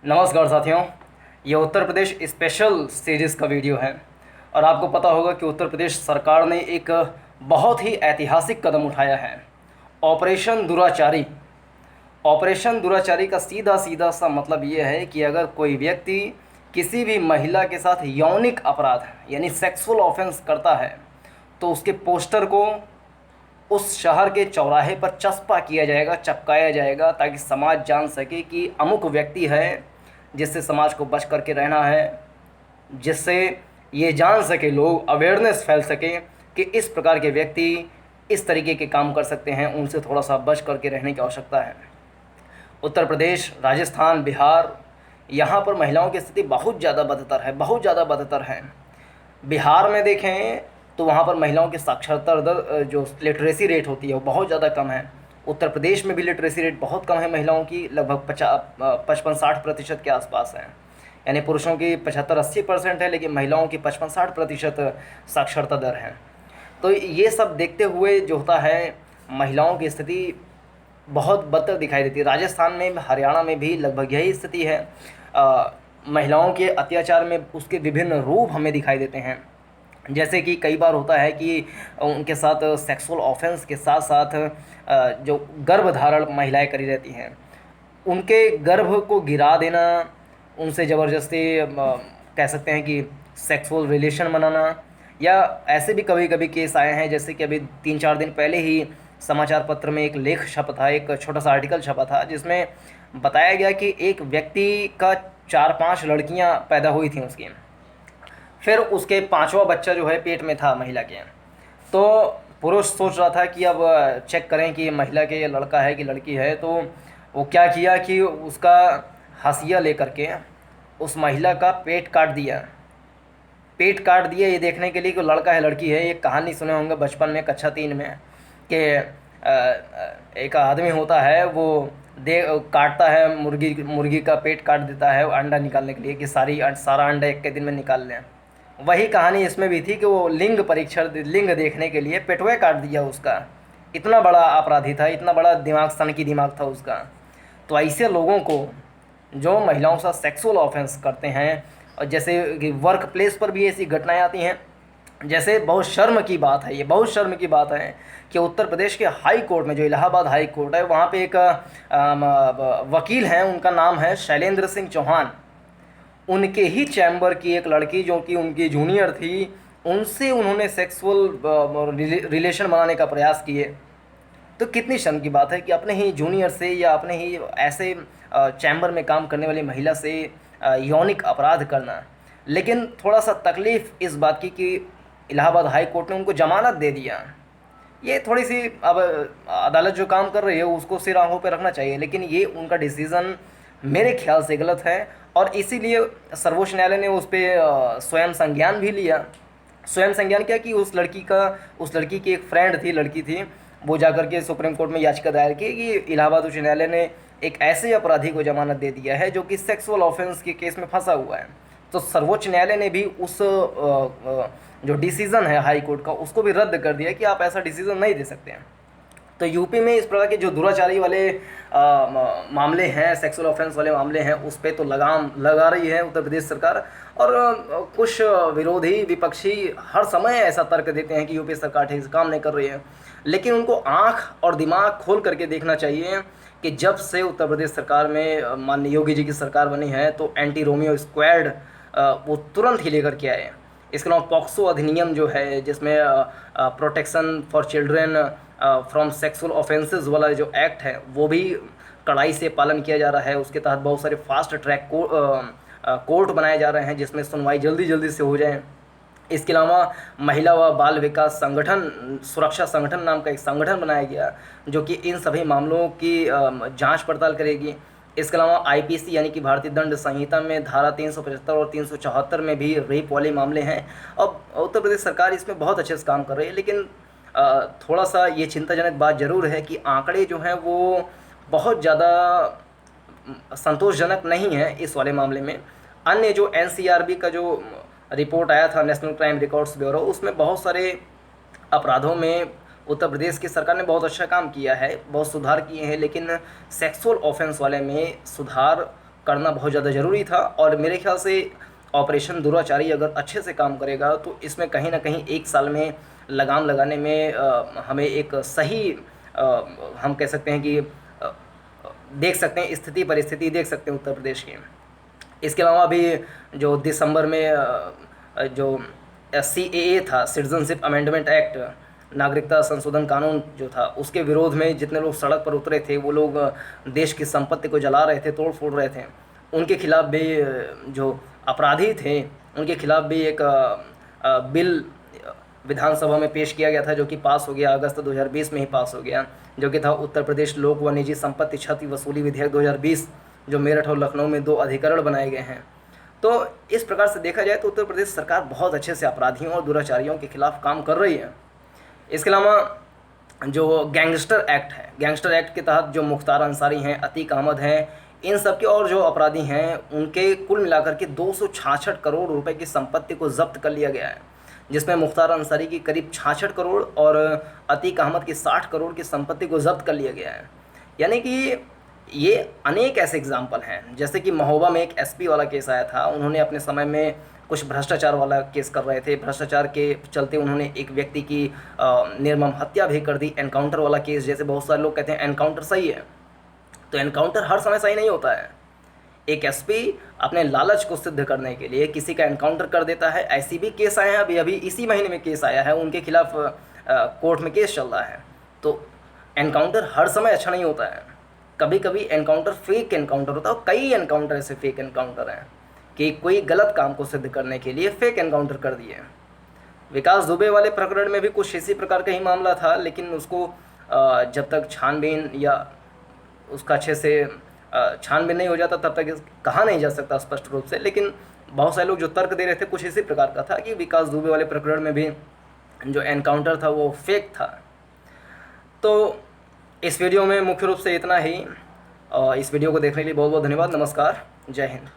नमस्कार साथियों। ये उत्तर प्रदेश स्पेशल सीरीज़ का वीडियो है और आपको पता होगा कि उत्तर प्रदेश सरकार ने एक बहुत ही ऐतिहासिक कदम उठाया है। ऑपरेशन दुराचारी। ऑपरेशन दुराचारी का सीधा सीधा सा मतलब ये है कि अगर कोई व्यक्ति किसी भी महिला के साथ यौनिक अपराध यानी सेक्सुअल ऑफेंस करता है तो उसके पोस्टर को उस शहर के चौराहे पर चस्पा किया जाएगा, चिपकाया जाएगा, ताकि समाज जान सके कि अमुक व्यक्ति है जिससे समाज को बच करके रहना है, जिससे ये जान सके, लोग अवेयरनेस फैल सके कि इस प्रकार के व्यक्ति इस तरीके के काम कर सकते हैं, उनसे थोड़ा सा बच करके रहने की आवश्यकता है। उत्तर प्रदेश, राजस्थान, बिहार, यहाँ पर महिलाओं की स्थिति बहुत ज़्यादा बदतर है, बहुत ज़्यादा बदतर है। बिहार में देखें तो वहाँ पर महिलाओं की साक्षरता दर, जो लिटरेसी रेट होती है, वो बहुत ज़्यादा कम है। उत्तर प्रदेश में भी लिटरेसी रेट बहुत कम है महिलाओं की, लगभग 55-60% के आसपास है। यानी पुरुषों की 75-80% है, लेकिन महिलाओं की 55-60% साक्षरता दर है। तो ये सब देखते हुए जो होता है, महिलाओं की स्थिति बहुत बदतर दिखाई देती है। राजस्थान में, हरियाणा में भी लगभग यही स्थिति है। महिलाओं के अत्याचार में उसके विभिन्न रूप हमें दिखाई देते हैं। जैसे कि कई बार होता है कि उनके साथ सेक्सुअल ऑफेंस के साथ साथ जो गर्भधारण महिलाएं करी रहती हैं, उनके गर्भ को गिरा देना, उनसे ज़बरदस्ती कह सकते हैं कि सेक्सुअल रिलेशन बनाना, या ऐसे भी कभी कभी केस आए हैं। जैसे कि अभी 3-4 दिन पहले ही समाचार पत्र में एक लेख छपा था, एक छोटा सा आर्टिकल छपा था, जिसमें बताया गया कि एक व्यक्ति का 4-5 लड़कियां पैदा हुई थी उसकी, फिर उसके 5वां बच्चा जो है पेट में था महिला के। तो पुरुष सोच रहा था कि अब चेक करें कि महिला के लड़का है कि लड़की है। तो वो क्या किया कि उसका हंसिया लेकर के उस महिला का पेट काट दिया। पेट काट दिया ये देखने के लिए कि लड़का है लड़की है। एक कहानी सुने होंगे बचपन में, कक्षा 3 में, कि एक आदमी होता है, वो दे काटता है मुर्गी, मुर्गी का पेट काट देता है अंडा निकालने के लिए, कि सारा अंडा एक के दिन में निकाल लें। वही कहानी इसमें भी थी कि वो लिंग परीक्षण, लिंग देखने के लिए पेटवे काट दिया उसका। इतना बड़ा अपराधी था, इतना बड़ा दिमाग, सनकी दिमाग था उसका। तो ऐसे लोगों को जो महिलाओं के साथ सेक्सुअल ऑफेंस करते हैं, और जैसे कि वर्क प्लेस पर भी ऐसी घटनाएं आती हैं। जैसे बहुत शर्म की बात है, ये बहुत शर्म की बात है कि उत्तर प्रदेश के हाई कोर्ट में, जो इलाहाबाद हाई कोर्ट है, वहाँ पे एक वकील हैं, उनका नाम है शैलेंद्र सिंह चौहान। उनके ही चैम्बर की एक लड़की, जो कि उनकी जूनियर थी, उनसे उन्होंने सेक्सुअल रिलेशन बनाने का प्रयास किए। तो कितनी शर्म की बात है कि अपने ही जूनियर से या अपने ही ऐसे चैम्बर में काम करने वाली महिला से यौनिक अपराध करना। लेकिन थोड़ा सा तकलीफ़ इस बात की कि इलाहाबाद हाई कोर्ट ने उनको जमानत दे दिया। ये थोड़ी सी, अब अदालत जो काम कर रही है उसको सिर आंखों पे रखना चाहिए, लेकिन ये उनका डिसीज़न मेरे ख्याल से गलत है। और इसीलिए सर्वोच्च न्यायालय ने उस पर स्वयं संज्ञान भी लिया। स्वयं संज्ञान क्या कि उस लड़की की एक फ्रेंड थी, लड़की थी, वो जाकर के सुप्रीम कोर्ट में याचिका दायर की कि इलाहाबाद उच्च न्यायालय ने एक ऐसे अपराधी को जमानत दे दिया है जो कि सेक्सुअल ऑफेंस के केस में फंसा हुआ है। तो सर्वोच्च न्यायालय ने भी उस जो डिसीज़न है हाई कोर्ट का, उसको भी रद्द कर दिया कि आप ऐसा डिसीज़न नहीं दे सकते हैं। तो यूपी में इस प्रकार के जो दुराचारी वाले मामले हैं, सेक्सुअल ऑफेंस वाले मामले हैं, उस पर तो लगाम लगा रही है उत्तर प्रदेश सरकार। और कुछ विरोधी, विपक्षी हर समय ऐसा तर्क देते हैं कि यूपी सरकार ठीक से काम नहीं कर रही है। लेकिन उनको आँख और दिमाग खोल करके देखना चाहिए कि जब से उत्तर प्रदेश सरकार में माननीय योगी जी की सरकार बनी है, तो एंटी रोमियो स्क्वाड वो तुरंत ही लेकर के आए। इसके अलावा पॉक्सो अधिनियम जो है, जिसमें protection for children from sexual offences वाला जो एक्ट है, वो भी कड़ाई से पालन किया जा रहा है। उसके तहत बहुत सारे फास्ट ट्रैक कोर्ट बनाए जा रहे हैं, जिसमें सुनवाई जल्दी जल्दी से हो जाए। इसके अलावा महिला व बाल विकास संगठन, सुरक्षा संगठन नाम का एक संगठन बनाया गया, जो कि इन सभी मामलों की जांच पड़ताल करेगी। इसके अलावा आईपीसी यानी कि भारतीय दंड संहिता में धारा 375 और 374 में भी रेप वाले मामले हैं। अब उत्तर प्रदेश सरकार इसमें बहुत अच्छे से काम कर रही है, लेकिन थोड़ा सा ये चिंताजनक बात ज़रूर है कि आंकड़े जो हैं वो बहुत ज़्यादा संतोषजनक नहीं है इस वाले मामले में। अन्य जो एनसीआरबी का जो रिपोर्ट आया था, नेशनल क्राइम रिकॉर्ड्स ब्यूरो, उसमें बहुत सारे अपराधों में उत्तर प्रदेश की सरकार ने बहुत अच्छा काम किया है, बहुत सुधार किए हैं, लेकिन सेक्सुअल ऑफेंस वाले में सुधार करना बहुत ज़्यादा ज़रूरी था। और मेरे ख्याल से ऑपरेशन दुराचारी अगर अच्छे से काम करेगा तो इसमें कहीं ना कहीं 1 साल में लगाम लगाने में हमें एक सही हम कह सकते हैं कि देख सकते हैं, स्थिति परिस्थिति देख सकते हैं उत्तर प्रदेश की। इसके अलावा भी जो दिसंबर में जो CAA था, सिटीजनशिप अमेंडमेंट एक्ट, नागरिकता संशोधन कानून जो था, उसके विरोध में जितने लोग सड़क पर उतरे थे, वो लोग देश की संपत्ति को जला रहे थे, तोड़ फोड़ रहे थे, उनके खिलाफ भी जो अपराधी थे उनके खिलाफ भी एक बिल विधानसभा में पेश किया गया था, जो कि पास हो गया, अगस्त 2020 में ही पास हो गया, जो कि था उत्तर प्रदेश लोक व निजी संपत्ति क्षति वसूली विधेयक 2020, जो मेरठ और लखनऊ में 2 अधिकरण बनाए गए हैं। तो इस प्रकार से देखा जाए तो उत्तर प्रदेश सरकार बहुत अच्छे से अपराधियों और दुराचारियों के खिलाफ काम कर रही है। इसके अलावा जो गैंगस्टर एक्ट है, गैंगस्टर एक्ट के तहत जो मुख्तार अंसारी हैं, अतीक अहमद हैं, इन सब के और जो अपराधी हैं उनके कुल मिलाकर के 266 करोड़ रुपए की संपत्ति को जब्त कर लिया गया है, जिसमें मुख्तार अंसारी की करीब 66 करोड़ और अतीक अहमद की 60 करोड़ की संपत्ति को जब्त कर लिया गया है। यानी कि ये अनेक ऐसे एग्जाम्पल हैं, जैसे कि महोबा में एक SP वाला केस आया था, उन्होंने अपने समय में कुछ भ्रष्टाचार वाला केस कर रहे थे, भ्रष्टाचार के चलते उन्होंने एक व्यक्ति की निर्मम हत्या भी कर दी। एनकाउंटर वाला केस, जैसे बहुत सारे लोग कहते हैं एनकाउंटर सही है, तो एनकाउंटर हर समय सही नहीं होता है। एक SP अपने लालच को सिद्ध करने के लिए किसी का एनकाउंटर कर देता है। ऐसी भी केस आए हैं, अभी इसी महीने में केस आया है, उनके खिलाफ कोर्ट में केस चल रहा है। तो एनकाउंटर हर समय अच्छा नहीं होता है, कभी कभी एनकाउंटर फेक एनकाउंटर होता है, और कई एनकाउंटर ऐसे फेक एनकाउंटर हैं कि कोई गलत काम को सिद्ध करने के लिए फेक एनकाउंटर कर दिए। विकास दुबे वाले प्रकरण में भी कुछ इसी प्रकार का ही मामला था, लेकिन उसको जब तक छानबीन या उसका अच्छे से छानबीन नहीं हो जाता तब तक कहा नहीं जा सकता स्पष्ट रूप से। लेकिन बहुत सारे लोग जो तर्क दे रहे थे कुछ इसी प्रकार का था कि विकास दुबे वाले प्रकरण में भी जो एनकाउंटर था वो फेक था। तो इस वीडियो में मुख्य रूप से इतना ही। इस वीडियो को देखने के लिए बहुत बहुत धन्यवाद। नमस्कार, जय हिंद।